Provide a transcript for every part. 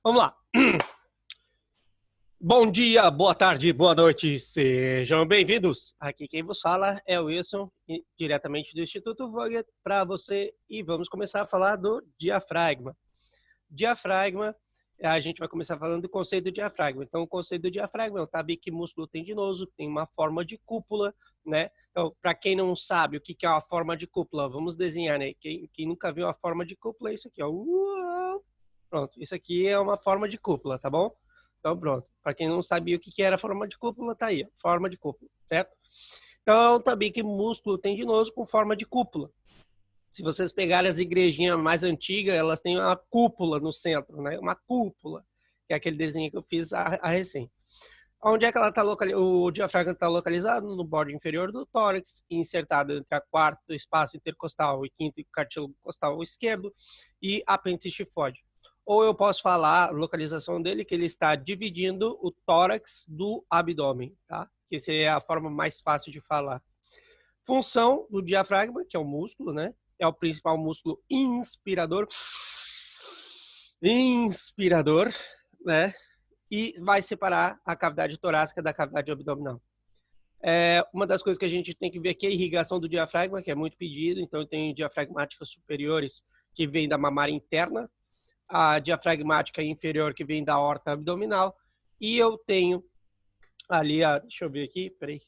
Vamos lá. Bom dia, boa tarde, boa noite, sejam bem-vindos. Aqui quem vos fala é o Wilson, diretamente do Instituto Vogel para você, e vamos começar a falar do diafragma. Diafragma, a gente vai começar falando do conceito do diafragma. Então, o conceito do diafragma é um tabique músculo tendinoso, tem uma forma de cúpula, né? Então, para quem não sabe o que é uma forma de cúpula, vamos desenhar, né? Quem nunca viu a forma de cúpula é isso aqui, ó. Pronto, isso aqui é uma forma de cúpula, tá bom? Então, pronto. Para quem não sabia o que era forma de cúpula, tá aí, ó, forma de cúpula, certo? Então, é um tabique músculo tendinoso com forma de cúpula. Se vocês pegarem as igrejinhas mais antigas, elas têm uma cúpula no centro, né? Uma cúpula, que é aquele desenho que eu fiz a recém. Onde é que ela tá o diafragma está localizado? No bordo inferior do tórax, insertado entre a quarto espaço intercostal e quinto cartílago costal esquerdo e apêndice tifóide. Ou eu posso falar a localização dele, que ele está dividindo o tórax do abdômen, tá? Que essa é a forma mais fácil de falar. Função do diafragma, que é o músculo, né? É o principal músculo inspirador, né? E vai separar a cavidade torácica da cavidade abdominal. Uma das coisas que a gente tem que ver aqui é a irrigação do diafragma, que é muito pedido. Então, tem diafragmáticas superiores que vêm da mamária interna, a diafragmática inferior que vem da aorta abdominal, e eu tenho ali, deixa eu ver aqui, peraí,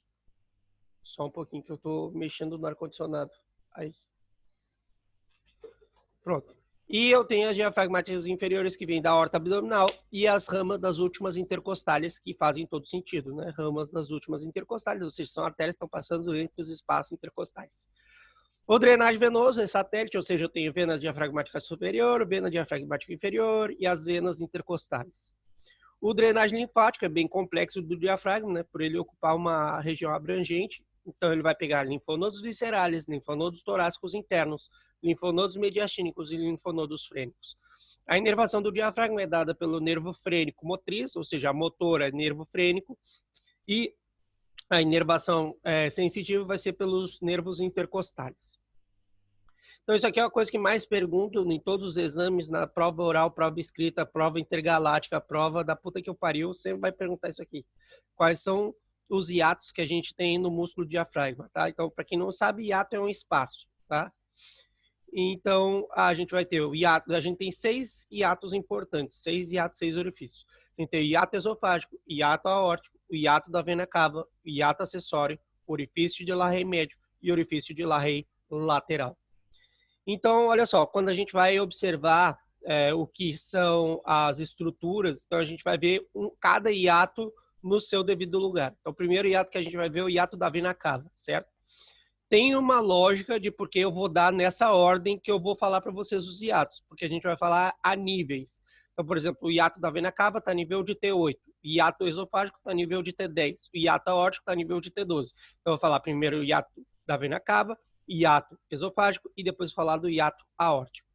só um pouquinho que eu tô mexendo no ar-condicionado. Aí. Pronto. E eu tenho as diafragmáticas inferiores que vêm da aorta abdominal e as ramas das últimas intercostálias que fazem todo sentido, né? Ramas das últimas intercostálias, ou seja, são artérias que estão passando entre os espaços intercostais. O drenagem venoso é satélite, ou seja, eu tenho vena diafragmática superior, vena diafragmática inferior e as venas intercostais. O drenagem linfático é bem complexo do diafragma, né? Por ele ocupar uma região abrangente. Então, ele vai pegar linfonodos viscerais, linfonodos torácicos internos, linfonodos mediastínicos e linfonodos frênicos. A inervação do diafragma é dada pelo nervo frênico motriz, ou seja, a motora é nervo frênico, e a inervação sensitiva vai ser pelos nervos intercostais. Então, isso aqui é uma coisa que mais pergunto em todos os exames, na prova oral, prova escrita, prova intergaláctica, prova da puta que eu pariu, sempre vai perguntar isso aqui. Quais são os hiatos que a gente tem no músculo diafragma, tá? Então, para quem não sabe, hiato é um espaço, tá? Então, a gente vai ter o hiato, a gente tem 6 hiatos importantes, 6 hiatos, 6 orifícios. A gente tem o hiato esofágico, hiato aórtico, o hiato da vena cava, o hiato acessório, orifício de Larrey médio e orifício de Larrey lateral. Então, olha só, quando a gente vai observar o que são as estruturas, então a gente vai ver cada hiato no seu devido lugar. Então, o primeiro hiato que a gente vai ver é o hiato da vena cava, certo? Tem uma lógica de porque eu vou dar nessa ordem que eu vou falar para vocês os hiatos, porque a gente vai falar a níveis. Então, por exemplo, o hiato da vena cava está a nível de T8, o hiato esofágico está a nível de T10, o hiato aórtico está a nível de T12. Então, eu vou falar primeiro o hiato da vena cava, hiato esofágico e depois falar do hiato aórtico.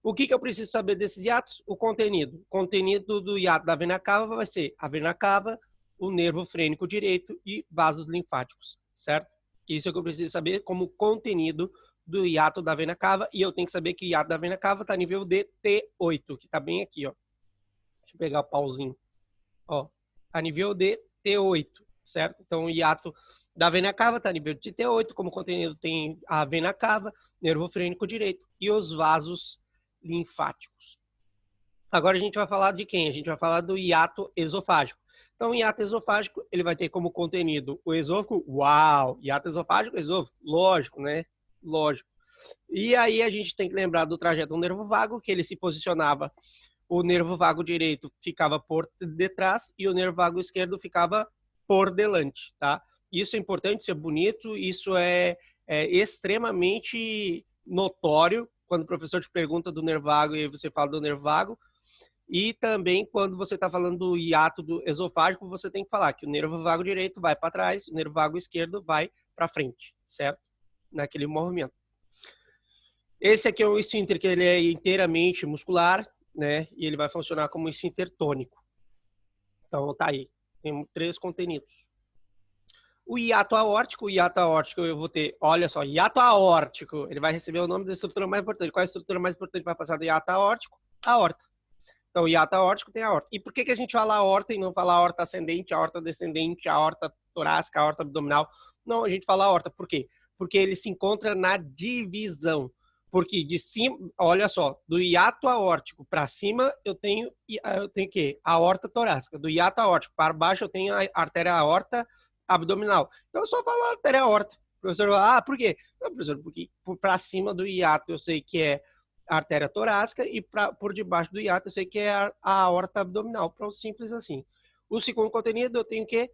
O que eu preciso saber desses hiatos? O contenido. O contenido do hiato da vena cava vai ser a vena cava, o nervo frênico direito e vasos linfáticos, certo? Isso é o que eu preciso saber como contenido do hiato da vena cava, e eu tenho que saber que o hiato da vena cava está a nível de T8, que está bem aqui, ó. Deixa eu pegar o pauzinho. Ó, a nível de T8, certo? Então, o hiato da vena cava está a nível de T8, como contenido tem a vena cava, nervo frênico direito e os vasos linfáticos. Agora a gente vai falar de quem? A gente vai falar do hiato esofágico. Então, o hiato esofágico, ele vai ter como contenido o esôfago. Uau! Hiato esofágico, esôfago. Lógico, né? Lógico. E aí a gente tem que lembrar do trajeto do nervo vago, que ele se posicionava, o nervo vago direito ficava por detrás e o nervo vago esquerdo ficava por delante, tá? Isso é importante, isso é bonito, isso é extremamente notório quando o professor te pergunta do nervo vago e você fala do nervo vago. E também quando você está falando do hiato do esofágico, você tem que falar que o nervo vago direito vai para trás, o nervo vago esquerdo vai para frente, certo? Naquele movimento. Esse aqui é um esfíncter que ele é inteiramente muscular, né? E ele vai funcionar como um esfíncter tônico. Então tá aí, tem 3 contenidos. O hiato aórtico eu vou ter, olha só, hiato aórtico, ele vai receber o nome da estrutura mais importante. Qual é a estrutura mais importante para passar do hiato aórtico? A aorta. Então, hiato aórtico tem a aorta. E por que a gente fala aorta e não fala aorta ascendente, aorta descendente, aorta torácica, aorta abdominal? Não, a gente fala aorta. Por quê? Porque ele se encontra na divisão. Porque de cima, olha só, do hiato aórtico para cima eu tenho o quê? A aorta torácica. Do hiato aórtico para baixo eu tenho a artéria aorta abdominal. Então eu só falo artéria aorta. O professor fala, por quê? Não, professor, porque para cima do hiato eu sei que é a artéria torácica e por debaixo do hiato eu sei que é a aorta abdominal. Pronto, simples assim. O segundo contenido eu tenho que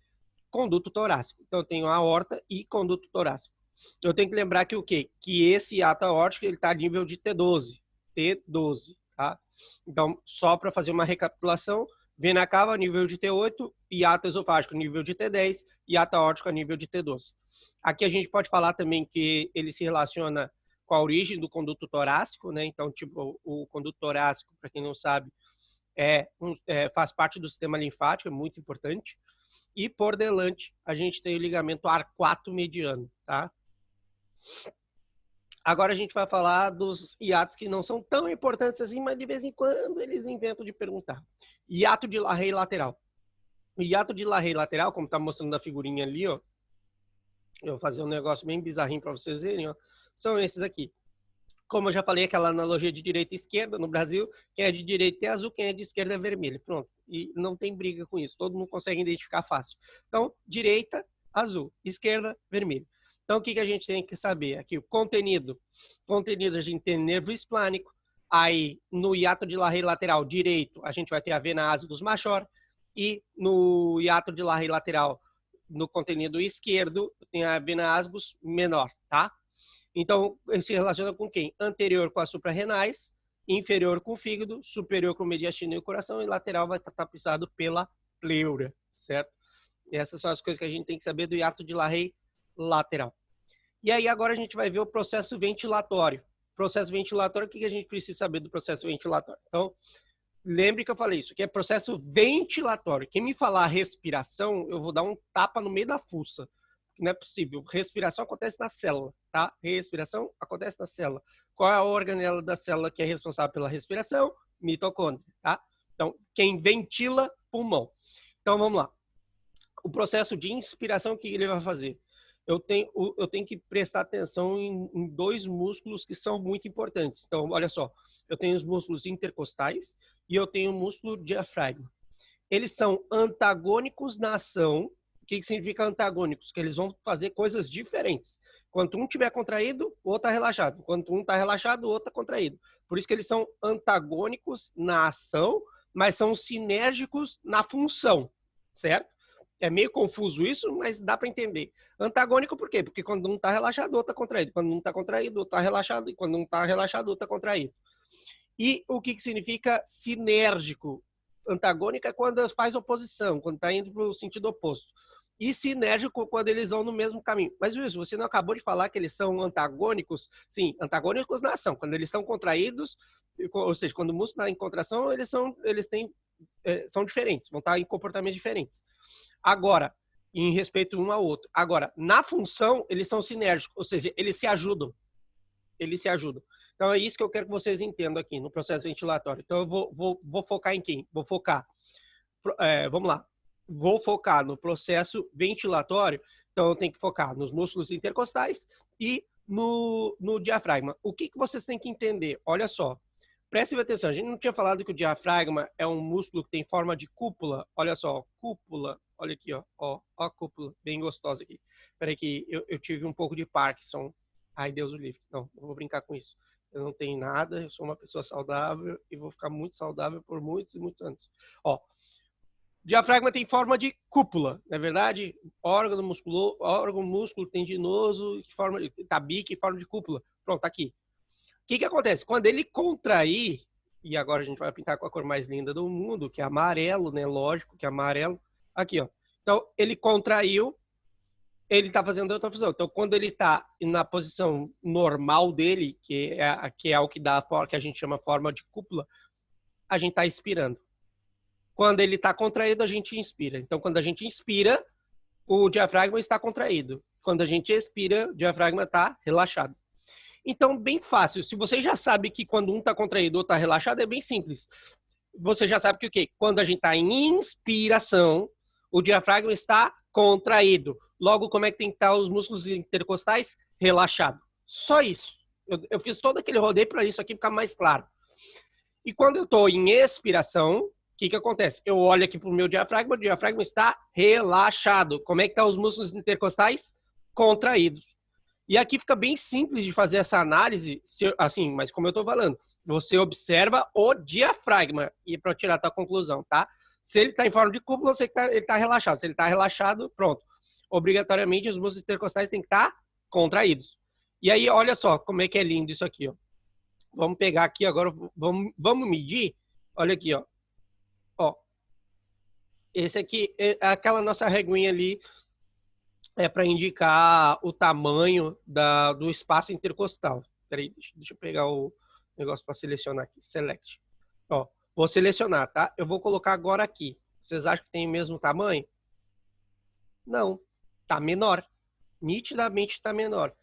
conduto torácico. Então eu tenho a aorta e conduto torácico. Eu tenho que lembrar que o quê? Que esse hiato aórtico ele está a nível de T12. T12, tá? Então, só para fazer uma recapitulação, vena cava a nível de T8, hiato esofágico a nível de T10, hiato aórtico a nível de T12. Aqui a gente pode falar também que ele se relaciona com a origem do conduto torácico, né? Então, tipo, o conduto torácico, para quem não sabe, faz parte do sistema linfático, é muito importante. E por delante, a gente tem o ligamento arquato mediano, tá? Agora a gente vai falar dos hiatos que não são tão importantes assim, mas de vez em quando eles inventam de perguntar. Hiato de Larrey lateral. O hiato de Larrey lateral, como está mostrando na figurinha ali, ó, eu vou fazer um negócio bem bizarrinho para vocês verem, ó, são esses aqui. Como eu já falei, aquela analogia de direita e esquerda no Brasil, quem é de direita é azul, quem é de esquerda é vermelho. Pronto. E não tem briga com isso, todo mundo consegue identificar fácil. Então, direita, azul, esquerda, vermelho. Então, o que a gente tem que saber aqui? O contenido. Contenido, a gente tem nervo esplânico. Aí, no hiato de Larrey lateral direito, a gente vai ter a vena ascus major. E no hiato de Larrey lateral, no contenido esquerdo, tem a vena ascus menor, tá? Então, ele se relaciona com quem? Anterior com as suprarrenais, inferior com o fígado, superior com o mediastino e o coração, e lateral vai estar tapizado pela pleura, certo? E essas são as coisas que a gente tem que saber do hiato de Larrey lateral. E aí agora a gente vai ver o processo ventilatório. Processo ventilatório, o que a gente precisa saber do processo ventilatório? Então, lembre que eu falei isso, que é processo ventilatório. Quem me falar respiração, eu vou dar um tapa no meio da fuça. Não é possível. Respiração acontece na célula, tá? Respiração acontece na célula. Qual é a organela da célula que é responsável pela respiração? Mitocôndria, tá? Então, quem ventila, pulmão. Então, vamos lá. O processo de inspiração, o que ele vai fazer? Eu tenho que prestar atenção em dois músculos que são muito importantes. Então, olha só, eu tenho os músculos intercostais e eu tenho o músculo diafragma. Eles são antagônicos na ação. O que significa antagônicos? Que eles vão fazer coisas diferentes. Quando um estiver contraído, o outro está relaxado. Quando um está relaxado, o outro está contraído. Por isso que eles são antagônicos na ação, mas são sinérgicos na função, certo? É meio confuso isso, mas dá para entender. Antagônico por quê? Porque quando um está relaxado, o outro está contraído. Quando um está contraído, o outro está relaxado. E quando um está relaxado, o outro está contraído. E o que significa sinérgico? Antagônico é quando faz oposição, quando está indo para o sentido oposto. E sinérgico quando eles vão no mesmo caminho. Mas, Wilson, você não acabou de falar que eles são antagônicos? Sim, antagônicos na ação. Quando eles estão contraídos, ou seja, quando o músculo está em contração, são diferentes, vão estar em comportamentos diferentes. Agora, em respeito um ao outro. Agora, na função, eles são sinérgicos, ou seja, eles se ajudam. Eles se ajudam. Então, é isso que eu quero que vocês entendam aqui no processo ventilatório. Então, eu vou focar em quem? Vou focar. Vamos lá. Vou focar no processo ventilatório. Então, eu tenho que focar nos músculos intercostais e no diafragma. O que vocês têm que entender? Olha só. Prestem atenção. A gente não tinha falado que o diafragma é um músculo que tem forma de cúpula. Olha só, cúpula. Olha aqui, ó a cúpula, bem gostosa aqui. Peraí que eu tive um pouco de Parkinson. Ai, Deus o livre. Não vou brincar com isso. Eu não tenho nada, eu sou uma pessoa saudável e vou ficar muito saudável por muitos e muitos anos. Ó, diafragma tem forma de cúpula, não é verdade? Órgão músculo tendinoso, forma de tabique, forma de cúpula. Pronto, tá aqui. O que acontece? Quando ele contrair, e agora a gente vai pintar com a cor mais linda do mundo, que é amarelo, né? Lógico que é amarelo. Aqui, ó. Então, ele contraiu, ele está fazendo outra função. Então, quando ele está na posição normal dele, que é o que dá que a gente chama forma de cúpula, a gente está expirando. Quando ele está contraído, a gente inspira. Então, quando a gente inspira, o diafragma está contraído. Quando a gente expira, o diafragma está relaxado. Então, bem fácil. Se você já sabe que quando um está contraído ou está relaxado, é bem simples. você já sabe que o quê? Quando a gente está em inspiração, o diafragma está contraído. Logo, como é que tem que estar os músculos intercostais? Relaxado. Só isso. Eu fiz todo aquele rodeio para isso aqui ficar mais claro. E quando eu estou em expiração, o que acontece? Eu olho aqui para o meu diafragma, o diafragma está relaxado. Como é que estão os músculos intercostais? Contraídos. E aqui fica bem simples de fazer essa análise, assim, mas como eu estou falando, você observa o diafragma e para tirar a tua conclusão, tá? Se ele está em forma de cúpula, ele está relaxado. Se ele está relaxado, pronto. Obrigatoriamente, os músculos intercostais têm que estar contraídos. E aí, olha só como é que é lindo isso aqui, ó. Vamos pegar aqui agora, vamos medir. Olha aqui, ó. Ó. Esse aqui é aquela nossa reguinha ali, é para indicar o tamanho do espaço intercostal. Peraí, deixa eu pegar o negócio para selecionar aqui. Select. Ó, vou selecionar, tá? Eu vou colocar agora aqui. Vocês acham que tem o mesmo tamanho? Não. Tá menor. Nitidamente tá menor.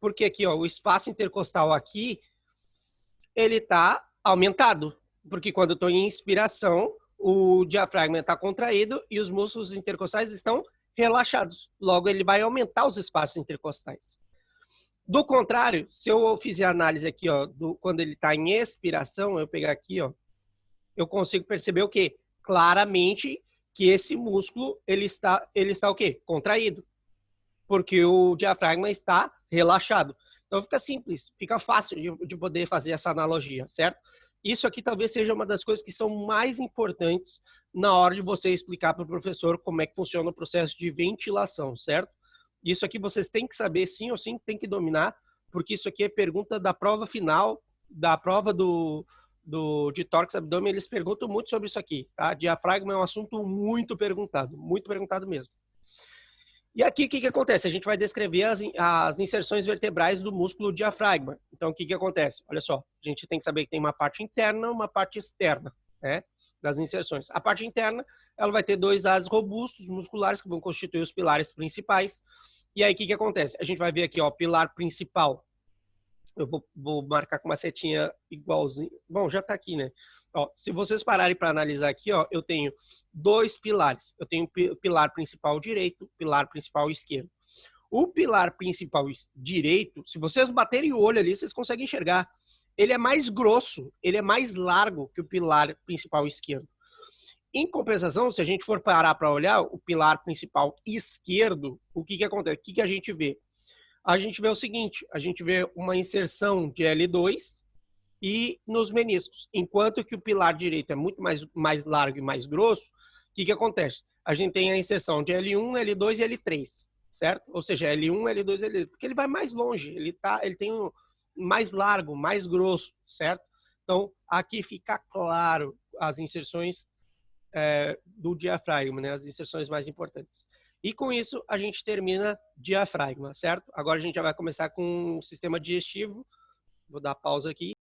Porque aqui, ó, o espaço intercostal aqui, ele tá aumentado. Porque quando eu estou em inspiração, o diafragma está contraído e os músculos intercostais estão relaxados. Logo, ele vai aumentar os espaços intercostais. Do contrário, se eu fizer a análise aqui, ó, quando ele está em expiração, eu pegar aqui, ó, eu consigo perceber o quê? Claramente que esse músculo, ele está o quê? Contraído. Porque o diafragma está relaxado. Então fica simples, fica fácil de poder fazer essa analogia, certo? Isso aqui talvez seja uma das coisas que são mais importantes na hora de você explicar para o professor como é que funciona o processo de ventilação, certo? Isso aqui vocês têm que saber, sim ou sim, tem que dominar, porque isso aqui é pergunta da prova final, da prova de tórax e abdômen, eles perguntam muito sobre isso aqui, tá? Diafragma é um assunto muito perguntado mesmo. E aqui, o que acontece? A gente vai descrever as inserções vertebrais do músculo diafragma. Então, o que acontece? Olha só, a gente tem que saber que tem uma parte interna e uma parte externa, né, das inserções. A parte interna, ela vai ter dois ases robustos musculares que vão constituir os pilares principais. E aí, o que acontece? A gente vai ver aqui, ó, pilar principal. Eu vou marcar com uma setinha igualzinho. Bom, já está aqui, né? Ó, se vocês pararem para analisar aqui, ó, eu tenho dois pilares. Eu tenho o pilar principal direito, pilar principal esquerdo. O pilar principal direito, se vocês baterem o olho ali, vocês conseguem enxergar. Ele é mais grosso, ele é mais largo que o pilar principal esquerdo. Em compensação, se a gente for parar para olhar o pilar principal esquerdo, o que acontece? O que a gente vê? A gente vê o seguinte, a gente vê uma inserção de L2 e nos meniscos. Enquanto que o pilar direito é muito mais largo e mais grosso, o que acontece? A gente tem a inserção de L1, L2 e L3, certo? Ou seja, L1, L2, L3, porque ele vai mais longe, ele tem um mais largo, mais grosso, certo? Então, aqui fica claro as inserções do diafragma, né? As inserções mais importantes. E com isso, a gente termina diafragma, certo? Agora a gente já vai começar com o sistema digestivo. Vou dar pausa aqui.